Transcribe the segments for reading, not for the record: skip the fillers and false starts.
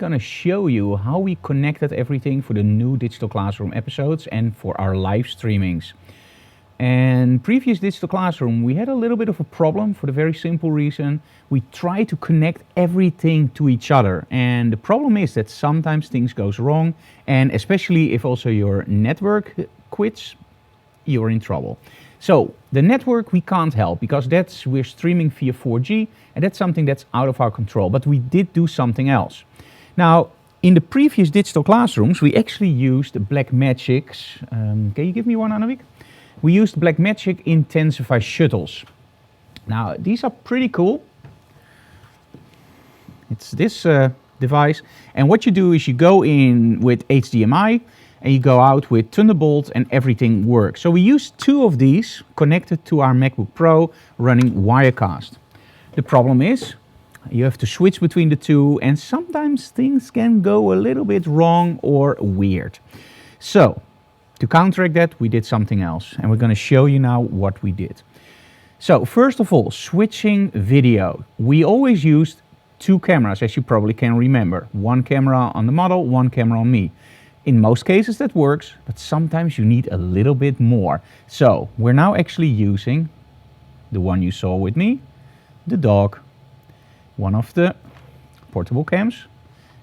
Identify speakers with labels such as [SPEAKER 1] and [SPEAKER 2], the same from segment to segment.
[SPEAKER 1] gonna show you how we connected everything for the new Digital Classroom episodes and for our live streamings. And previous Digital Classroom, we had a little bit of a problem for the very simple reason we try to connect everything to each other. And the problem is that sometimes things goes wrong, and especially if also your network quits, you're in trouble. So the network we can't help because we're streaming via 4G, and that's something that's out of our control. But we did do something else. Now, in the previous Digital Classrooms, we actually used Blackmagic's. Can you give me one, Annemiek? We used Blackmagic Intensify shuttles. Now, these are pretty cool. It's this device, and what you do is you go in with HDMI and you go out with Thunderbolt and everything works. So we used 2 of these connected to our MacBook Pro running Wirecast. The problem is you have to switch between the 2, and sometimes things can go a little bit wrong or weird. So to counteract that, we did something else, and we're going to show you now what we did. So first of all, switching video. We always used 2 cameras, as you probably can remember. 1 camera on the model, 1 camera on me. In most cases that works, but sometimes you need a little bit more. So we're now actually using the one you saw with me, the dog, one of the portable cams,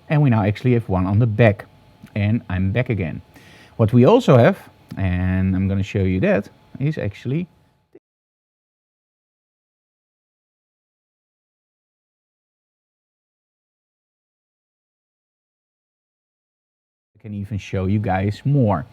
[SPEAKER 1] and we now actually have one on the back. And I'm back again. What we also have, and I'm going to show you that, is actually I can even show you guys more.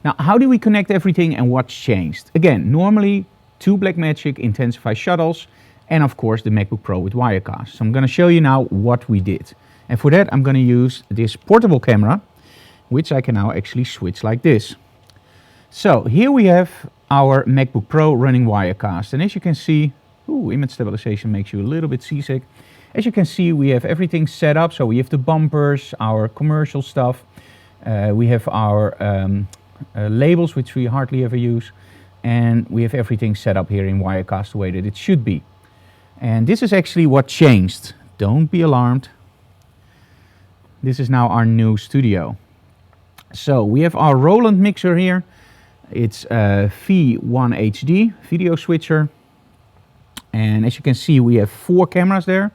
[SPEAKER 1] Now, how do we connect everything and what's changed? Again, normally 2 Blackmagic Intensify shuttles and of course the MacBook Pro with Wirecast. So I'm going to show you now what we did. And for that I'm going to use this portable camera, which I can now actually switch like this. So here we have our MacBook Pro running Wirecast, and as you can see, image stabilization makes you a little bit seasick. As you can see, we have everything set up. So we have the bumpers, our commercial stuff, we have our labels, which we hardly ever use, and we have everything set up here in Wirecast the way that it should be. And this is actually what changed. Don't be alarmed. This is now our new studio. So we have our Roland mixer here. It's a V1HD video switcher. And as you can see, we have 4 cameras there.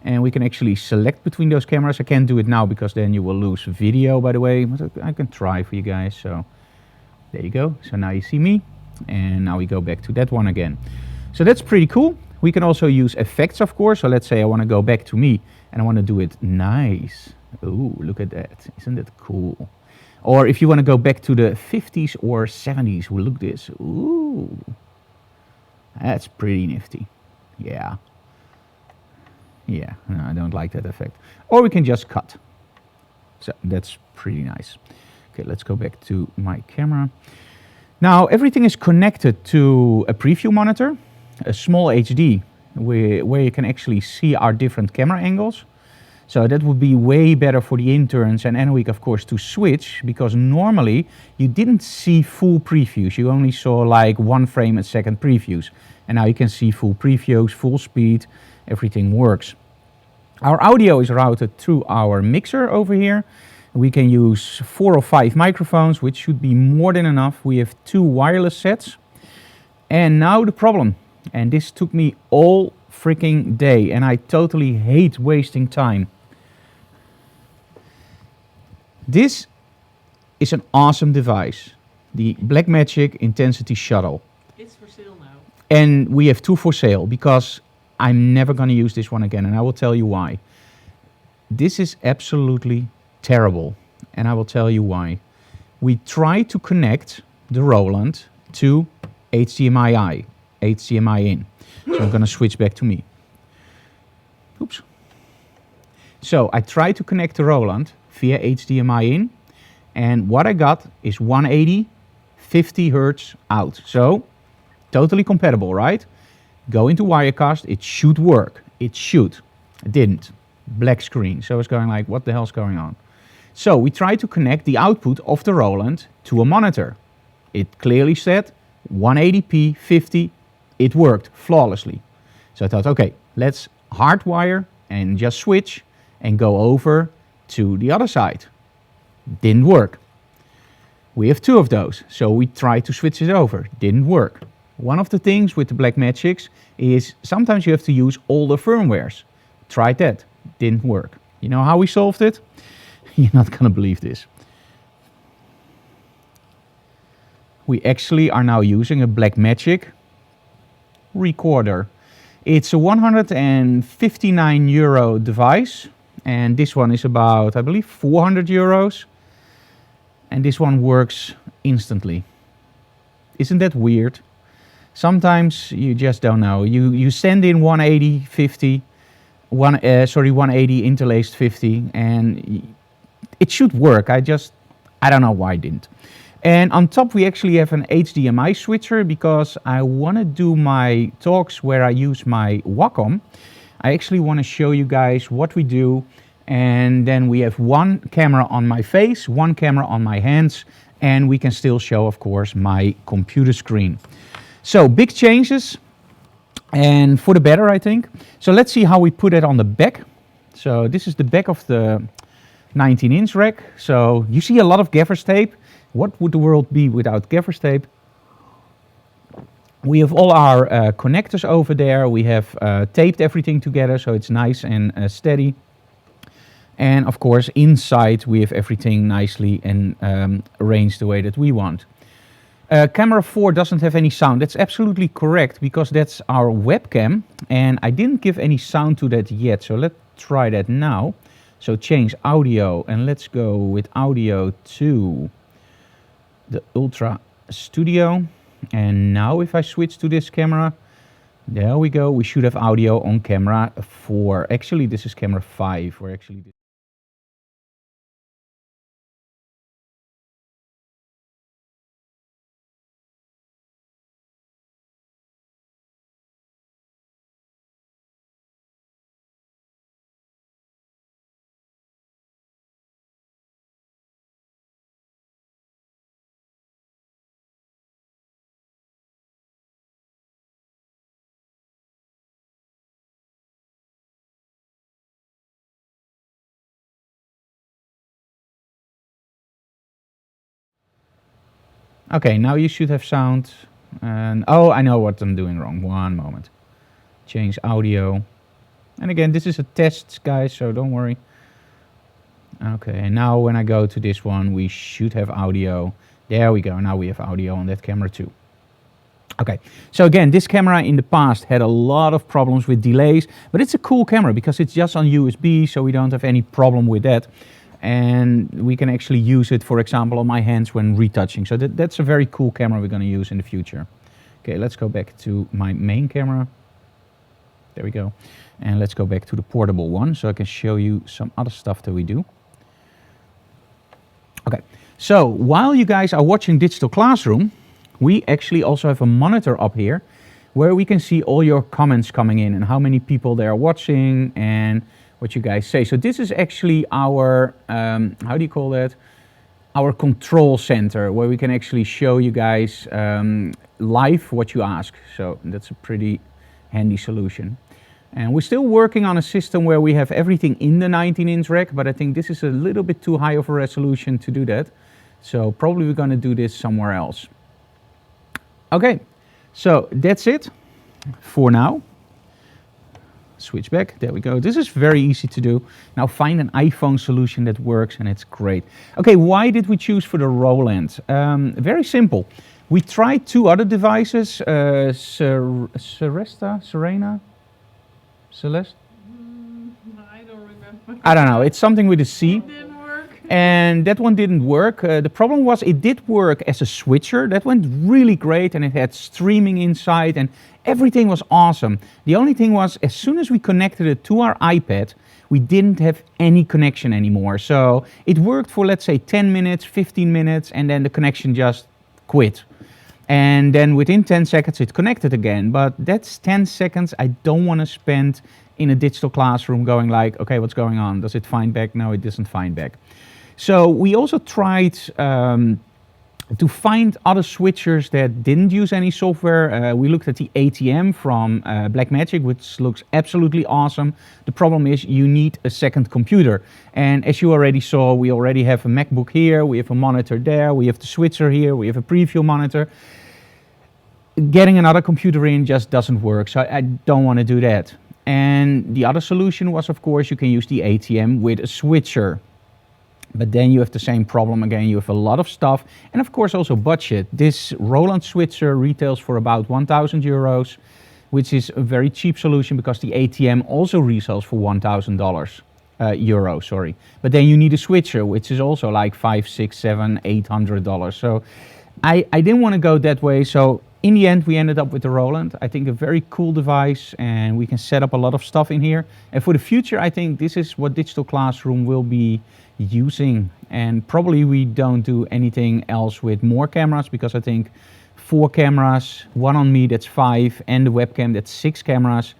[SPEAKER 1] And we can actually select between those cameras. I can't do it now because then you will lose video, by the way. But I can try for you guys. So there you go. So now you see me. And now we go back to that one again. So that's pretty cool. We can also use effects, of course. So let's say I want to go back to me and I want to do it nice. Ooh, look at that. Isn't that cool? Or if you want to go back to the 50s or 70s, well, look this. Ooh, that's pretty nifty. Yeah. Yeah, no, I don't like that effect. Or we can just cut. So that's pretty nice. Okay, let's go back to my camera. Now everything is connected to a preview monitor, a small HD, where you can actually see our different camera angles. So that would be way better for the interns and Annemiek, of course, to switch, because normally you didn't see full previews. You only saw like 1 frame a second previews. And now you can see full previews, full speed, everything works. Our audio is routed through our mixer over here. We can use 4 or 5 microphones, which should be more than enough. We have 2 wireless sets. And now the problem, and this took me all freaking day, and I totally hate wasting time. This is an awesome device, the Blackmagic Intensity Shuttle.
[SPEAKER 2] It's for sale now.
[SPEAKER 1] And we have 2 for sale because I'm never going to use this one again, and I will tell you why. This is absolutely terrible, and I will tell you why. We try to connect the Roland to HDMI in. So I'm going to switch back to me. Oops. So I tried to connect the Roland via HDMI in, and what I got is 180, 50 Hertz out. So totally compatible, right? Go into Wirecast, it should work. It should. It didn't. Black screen. So I was going like, what the hell's going on? So we tried to connect the output of the Roland to a monitor. It clearly said 180p 50. It worked flawlessly. So I thought, okay, let's hardwire and just switch and go over to the other side. Didn't work. We have 2 of those, so we tried to switch it over. Didn't work. One of the things with the Blackmagics is sometimes you have to use older firmwares. Tried that. Didn't work. You know how we solved it? You're not gonna believe this. We actually are now using a Blackmagic recorder. It's a 159 euro device, and this one is about, I believe, 400 euros. And this one works instantly. Isn't that weird? Sometimes you just don't know. You send in 180, 50, 180 interlaced 50, and it should work. I don't know why it didn't. And on top we actually have an HDMI switcher because I want to do my talks where I use my Wacom. I actually want to show you guys what we do, and then we have one camera on my face, one camera on my hands, and we can still show, of course, my computer screen. So big changes, and for the better, I think. So let's see how we put it on the back. So this is the back of the 19-inch rack. So you see a lot of gaffer's tape. What would the world be without gaffer's tape? We have all our connectors over there. We have taped everything together so it's nice and steady. And of course inside we have everything nicely and arranged the way that we want. Camera 4 doesn't have any sound. That's absolutely correct because that's our webcam, and I didn't give any sound to that yet. So let's try that now. So change audio, and let's go with audio to the Ultra Studio. And now if I switch to this camera, there we go. We should have audio on camera 4. Actually, this is camera 5. We're actually... Okay, now you should have sound. And oh, I know what I'm doing wrong. One moment. Change audio. And again, this is a test, guys, so don't worry. Okay, and now when I go to this one, we should have audio. There we go. Now we have audio on that camera too. Okay, so again, this camera in the past had a lot of problems with delays, but it's a cool camera because it's just on USB, so we don't have any problem with that. And we can actually use it, for example, on my hands when retouching. So that's a very cool camera we're going to use in the future. Okay, let's go back to my main camera. There we go. And let's go back to the portable one so I can show you some other stuff that we do. Okay, so while you guys are watching Digital Classroom, we actually also have a monitor up here where we can see all your comments coming in and how many people they are watching and what you guys say. So this is actually our, how do you call that? Our control center where we can actually show you guys live what you ask. So that's a pretty handy solution. And we're still working on a system where we have everything in the 19-inch rack, but I think this is a little bit too high of a resolution to do that. So probably we're gonna do this somewhere else. Okay, so that's it for now. Switch back, there we go. This is very easy to do. Now find an iPhone solution that works and it's great. Okay, why did we choose for the Roland? Very simple. We tried 2 other devices, Serena? Celeste?
[SPEAKER 2] I don't remember.
[SPEAKER 1] I don't know, it's something with a C.
[SPEAKER 2] It didn't work.
[SPEAKER 1] And that one didn't work. The problem was it did work as a switcher. That went really great and it had streaming inside and everything was awesome. The only thing was as soon as we connected it to our iPad, we didn't have any connection anymore. So it worked for, let's say, 10 minutes, 15 minutes, and then the connection just quit. And then within 10 seconds it connected again. But that's 10 seconds I don't want to spend in a digital classroom going like, okay, what's going on? Does it find back? No, it doesn't find back. So we also tried To find other switchers that didn't use any software, we looked at the ATM from Blackmagic, which looks absolutely awesome. The problem is you need a second computer. And as you already saw, we already have a MacBook here, we have a monitor there, we have the switcher here, we have a preview monitor. Getting another computer in just doesn't work, so I don't want to do that. And the other solution was, of course, you can use the ATM with a switcher. But then you have the same problem again, you have a lot of stuff, and of course also budget. This Roland switcher retails for about 1,000 euros, which is a very cheap solution because the ATM also resells for $1,000, euro, sorry. But then you need a switcher, which is also like $500, $600, $700, $800. So I didn't want to go that way, so in the end we ended up with the Roland. I think a very cool device, and we can set up a lot of stuff in here. And for the future, I think this is what Digital Classroom will be using, and probably we don't do anything else with more cameras, because I think 4 cameras, one on me, that's 5, and the webcam, that's 6 cameras.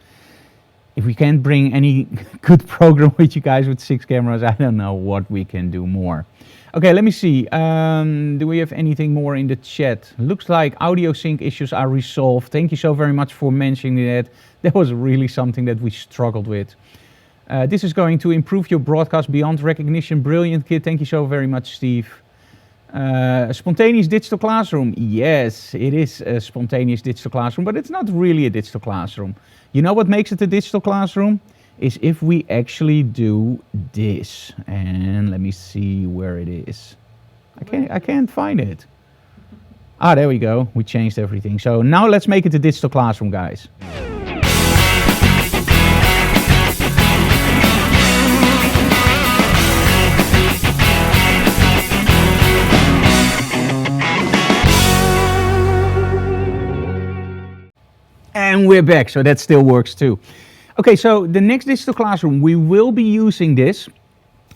[SPEAKER 1] If we can't bring any good program with you guys with 6 cameras, I don't know what we can do more. Okay, let me see. Do we have anything more in the chat? Looks like audio sync issues are resolved. Thank you so very much for mentioning that. That was really something that we struggled with. This is going to improve your broadcast beyond recognition. Brilliant, kid. Thank you so very much, Steve. A spontaneous digital classroom. Yes, it is a spontaneous digital classroom, but it's not really a digital classroom. You know what makes it a digital classroom? Is if we actually do this. And let me see where it is. I can't find it. Ah, there we go. We changed everything. So now let's make it a digital classroom, guys. And we're back, so that still works too. Okay, so the next digital classroom, we will be using this.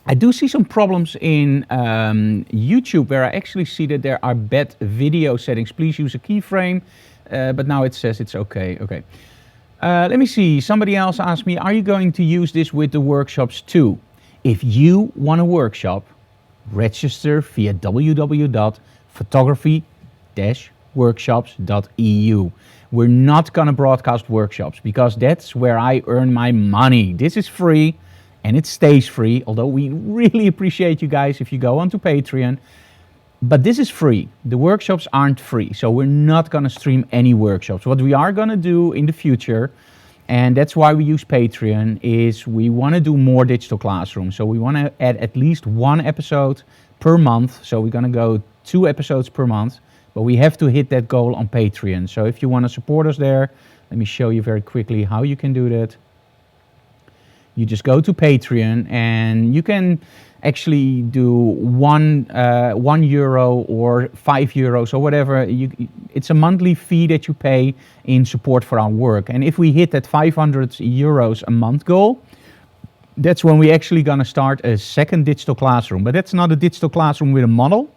[SPEAKER 1] I do see some problems in YouTube where I actually see that there are bad video settings. Please use a keyframe, but now it says it's okay. Okay. Let me see, somebody else asked me, are you going to use this with the workshops too? If you want a workshop, register via www.photography-workshops.eu. We're not going to broadcast workshops because that's where I earn my money. This is free and it stays free, although we really appreciate you guys if you go onto Patreon. But this is free. The workshops aren't free, so we're not going to stream any workshops. What we are going to do in the future, and that's why we use Patreon, is we want to do more digital classrooms. So we want to add at least 1 episode per month. So we're going to go 2 episodes per month. But we have to hit that goal on Patreon. So if you want to support us there, let me show you very quickly how you can do that. You just go to Patreon and you can actually do €1 or €5 or whatever. It's a monthly fee that you pay in support for our work. And if we hit that €500 a month goal, that's when we're actually going to start a second digital classroom. But that's not a digital classroom with a model.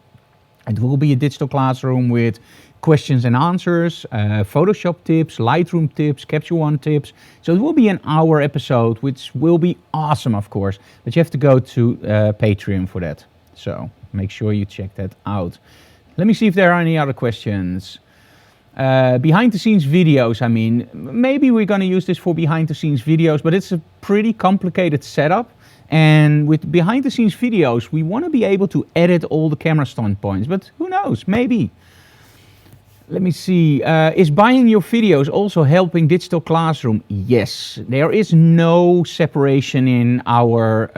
[SPEAKER 1] It will be a digital classroom with questions and answers, Photoshop tips, Lightroom tips, Capture One tips. So it will be an hour episode, which will be awesome, of course. But you have to go to Patreon for that. So make sure you check that out. Let me see if there are any other questions. Behind the scenes videos, I mean, maybe we're going to use this for behind the scenes videos, but it's a pretty complicated setup. And with behind the scenes videos, we want to be able to edit all the camera standpoints, but who knows, maybe. Let me see, is buying your videos also helping Digital Classroom? Yes, there is no separation in our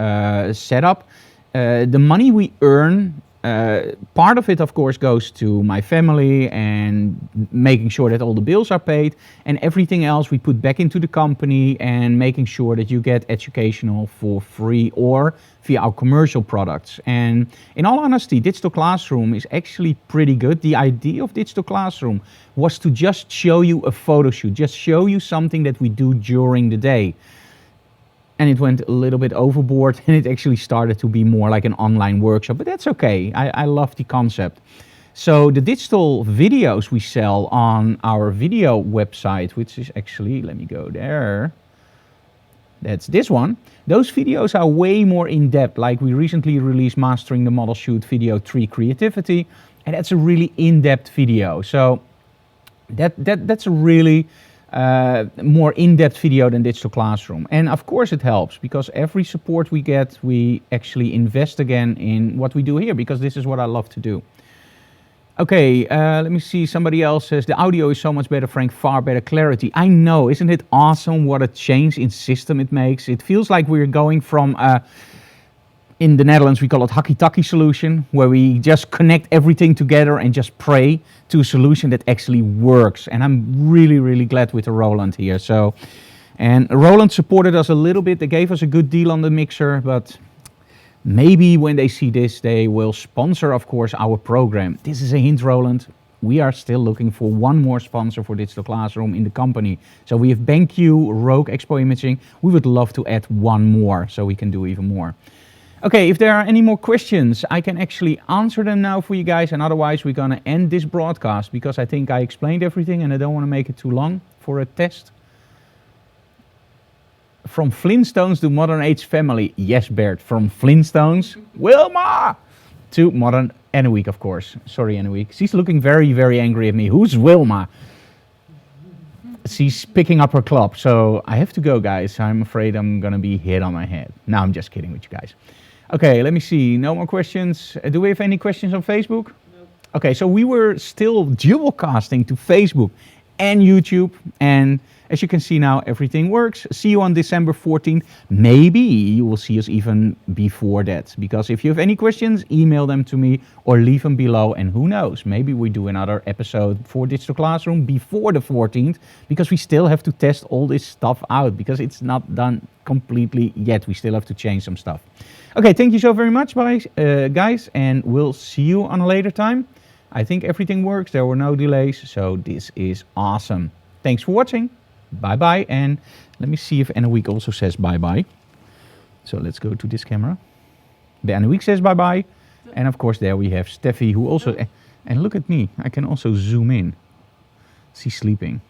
[SPEAKER 1] setup. The money we earn, part of it of course goes to my family and making sure that all the bills are paid, and everything else we put back into the company and making sure that you get educational for free or via our commercial products. And in all honesty, Digital Classroom is actually pretty good. The idea of Digital Classroom was to just show you a photo shoot, just show you something that we do during the day. And it went a little bit overboard and it actually started to be more like an online workshop, but that's okay. I love the concept. So the digital videos we sell on our video website, which is actually, let me go there. That's this one. Those videos are way more in depth. Like we recently released Mastering the Model Shoot Video 3 Creativity. And that's a really in-depth video. So that's a really more in-depth video than Digital Classroom. And of course it helps, because every support we get, we actually invest again in what we do here, because this is what I love to do. Okay, let me see. Somebody else says, the audio is so much better, Frank, far better clarity. I know, isn't it awesome what a change in system it makes? It feels like we're going from, in the Netherlands we call it hacky-tacky solution, where we just connect everything together and just pray, to a solution that actually works. And I'm really, really glad with the Roland here. So, and Roland supported us a little bit. They gave us a good deal on the mixer, but maybe when they see this, they will sponsor, of course, our program. This is a hint, Roland. We are still looking for one more sponsor for Digital Classroom in the company. So we have BenQ, Rogue Expo Imaging. We would love to add one more, so we can do even more. Okay, if there are any more questions, I can actually answer them now for you guys, and otherwise we're gonna end this broadcast, because I think I explained everything and I don't want to make it too long for a test. From Flintstones to Modern Age Family. Yes, Bert, from Flintstones, Wilma, to Modern Aniweek, of course. Sorry, Aniweek. She's looking very, very angry at me. Who's Wilma? She's picking up her club, so I have to go, guys. I'm afraid I'm gonna be hit on my head. No, I'm just kidding with you guys. Okay, let me see. No more questions. Do we have any questions on Facebook?
[SPEAKER 2] Nope.
[SPEAKER 1] Okay, so we were still dual casting to Facebook and YouTube, and as you can see now, everything works. See you on December 14th. Maybe you will see us even before that, because if you have any questions, email them to me or leave them below, and who knows, maybe we do another episode for Digital Classroom before the 14th, because we still have to test all this stuff out, because it's not done completely yet. We still have to change some stuff. Okay, thank you so very much, guys, and we'll see you on a later time. I think everything works. There were no delays, so this is awesome. Thanks for watching. Bye-bye, and let me see if Aniweek also says bye-bye. So let's go to this camera. The Aniweek says bye-bye, and of course there we have Steffi, who also, and look at me, I can also zoom in. She's sleeping.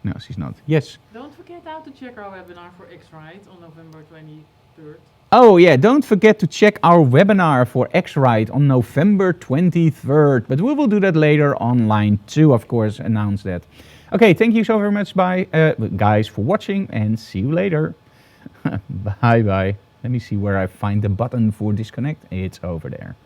[SPEAKER 1] No, she's not. Yes.
[SPEAKER 2] Don't forget how to check our webinar for X-Rite on November 23rd.
[SPEAKER 1] Oh yeah, don't forget to check our webinar for X-Rite on November 23rd. But we will do that later online too, of course, announce that. Okay, thank you so very much, guys, for watching, and see you later. Bye-bye. Let me see where I find the button for disconnect. It's over there.